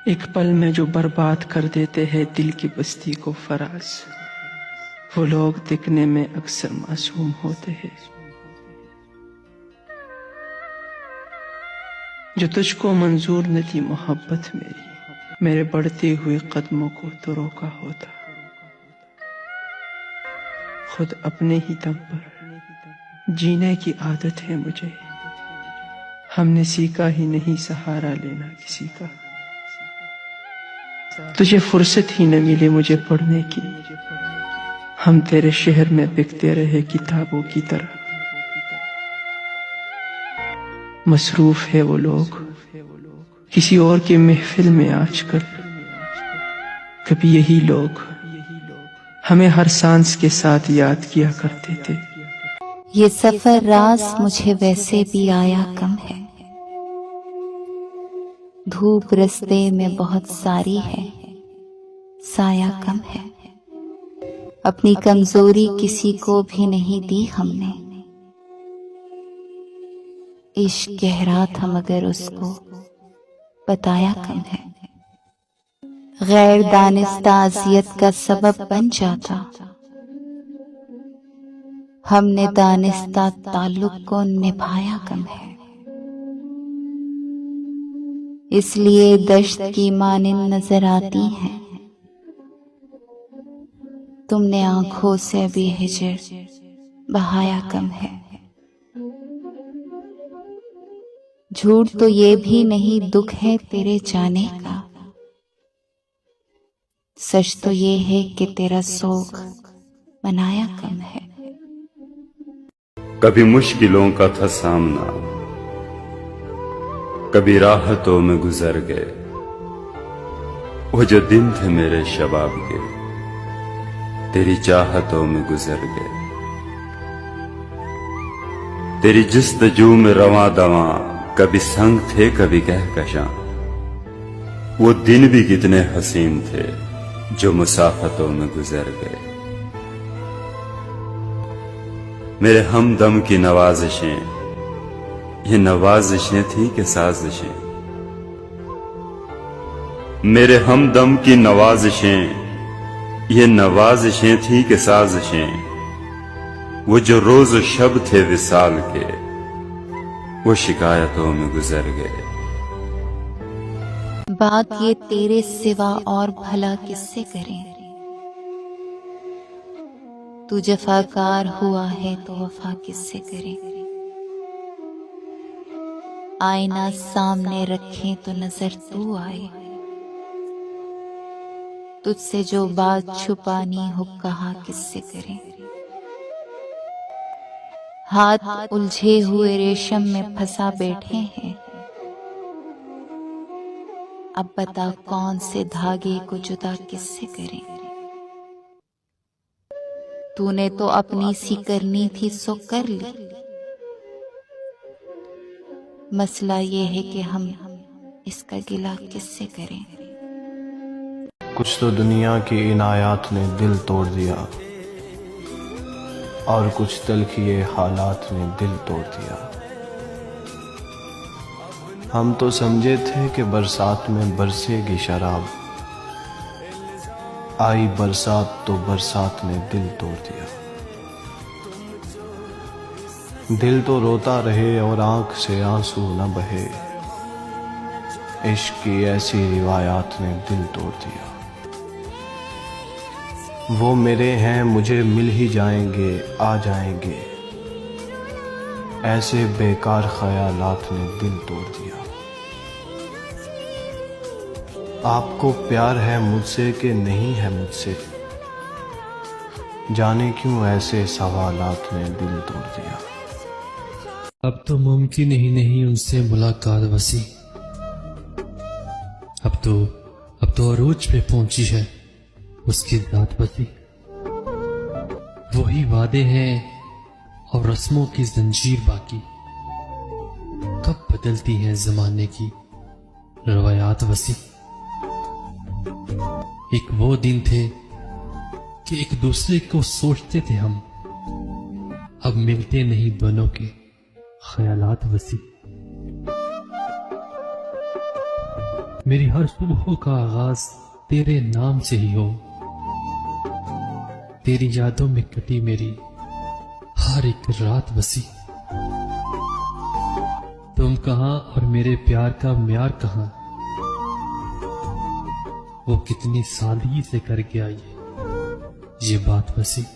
एक पल में जो बर्बाद कर देते हैं दिल की बस्ती को फराज, वो लोग दिखने में अक्सर मासूम होते हैं। जो तुझको मंजूर न थी मोहब्बत मेरी, मेरे बढ़ते हुए कदमों को तो रोका होता। खुद अपने ही दम पर जीने की आदत है मुझे, हमने सीखा ही नहीं सहारा लेना किसी का। तुझे फुर्सत ही न मिली मुझे पढ़ने की, हम तेरे शहर में बिकते रहे किताबों की तरह। मसरूफ है वो लोग किसी और की महफिल में आजकल, कभी यही लोग हमें हर सांस के साथ याद किया करते थे। ये सफर रास मुझे वैसे भी आया कम है, धूप रस्ते में बहुत सारी है, साया कम है। अपनी कमजोरी किसी को भी नहीं दी हमने, इश्क गहरा था मगर उसको बताया कम है। गैर दानिस्ता अज़ियत का सबब बन जाता, हमने दानिस्ता ताल्लुक को निभाया कम है। इसलिए दश्त की मानिंद नजर आती हैं, तुमने आंखों से भी हिजर बहाया कम है। झूठ तो ये भी नहीं दुख है तेरे जाने का, सच तो ये है कि तेरा सोग मनाया कम है। कभी मुश्किलों का था सामना, कभी राहतों में गुजर गए। वो जो दिन थे मेरे शबाब के, तेरी चाहतों में गुजर गए। तेरी जिस्तजू में रवां दवां, कभी संग थे कभी कहकशां। वो दिन भी कितने हसीन थे जो मुसाफतों में गुजर गए। मेरे हमदम की नवाजिशें, ये नवाजिशें थी कि साजिशें। मेरे हमदम की नवाजिशें, ये नवाजिशें थी कि साजिशें। वो जो रोज शब थे विसाल के, वो शिकायतों में गुजर गए। बात ये तेरे सिवा और भला किससे करें, तू जफाकार हुआ है तो वफा किससे करें। आईना सामने रखें तो नजर तू आए, तुझसे जो बात छुपानी हो कहा किससे करें। हाथ उलझे हुए रेशम में फंसा बैठे हैं, अब बता कौन से धागे को जुदा किससे करें। तूने तो अपनी सी करनी थी सो कर ली, मसला ये है कि हम इसका गिला किससे करें। कुछ तो दुनिया की इनायात ने दिल तोड़ दिया, और कुछ तलखिए हालात ने दिल तोड़ दिया। हम तो समझे थे कि बरसात में बरसेगी शराब, आई बरसात तो बरसात ने दिल तोड़ दिया। दिल तो रोता रहे और आंख से आंसू न बहे, इश्क की ऐसी रिवायात ने दिल तोड़ दिया। वो मेरे हैं मुझे मिल ही जाएंगे आ जाएंगे, ऐसे बेकार ख्यालात ने दिल तोड़ दिया। आपको प्यार है मुझसे कि नहीं है मुझसे, जाने क्यों ऐसे सवालात ने दिल तोड़ दिया। अब तो मुमकिन ही नहीं उनसे मुलाकात वसी, अब तो अरूज पे पहुंची है उसकी जात बसी। वही वादे हैं और रस्मों की जंजीर बाकी, कब बदलती हैं जमाने की रवायात वसी। एक वो दिन थे कि एक दूसरे को सोचते थे हम, अब मिलते नहीं दोनों के ख्यालात वसी। मेरी हर सुबह का आगाज तेरे नाम से ही हो। तेरी यादों में कटी मेरी हर एक रात बसी। तुम कहां और मेरे प्यार का म्यार कहां, वो कितनी सादगी से कर गया ये बात बसी।